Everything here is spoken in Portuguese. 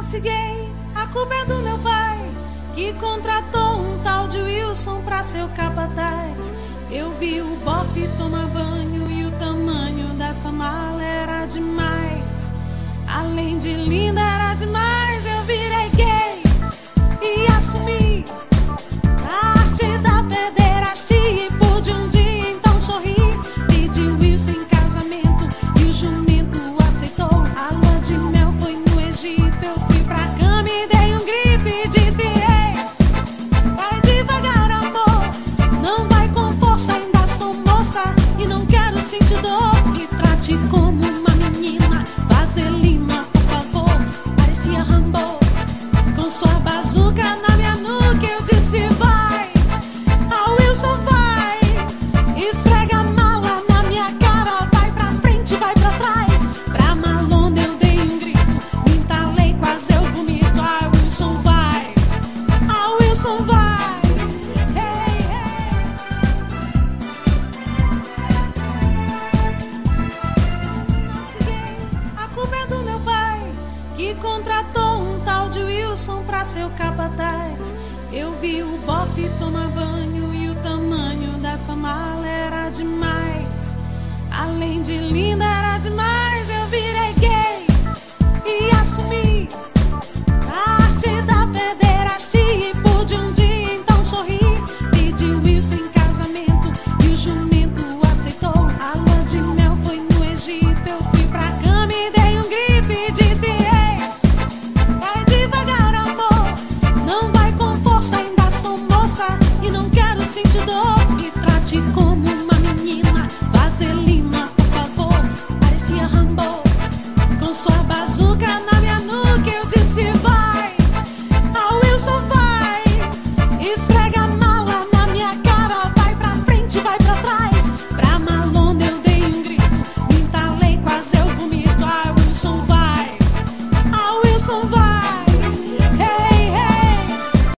lance gay, a culpa é do meu pai, que contratou um tal de Wilson pra ser o capataz. Eu vi o bofe tomar banho e o tamanho da sua mala era demais. Além de linda era demais, eu virei gay e assumi a arte da pederastia. E pude um dia então sorrir, pedi Wilson em casamento e o jumento aceitou. A lua de mel foi no Egito, eu fui pra cama e dei um grito e disse: ei, vai devagar amor, não vai com força, ainda sou moça e não quero sentir dor. Me trate como uma menina, vaselina por favor, parecia Rambo com sua bazuca na minha nuca. Eu disse: vai, a Wilson vai, esfrega a mala na minha cara, vai pra frente, vai pra trás. Pra malona eu dei um grito, me entalei, quase eu vomito. A Wilson vai, a Wilson vai, hey, hey. A culpa é do meu pai, que contratou um tal de Wilson pra ser o capataz. Eu vi o bofe tomar banho e o tamanho da sua mala era demais. Além de linda era demais.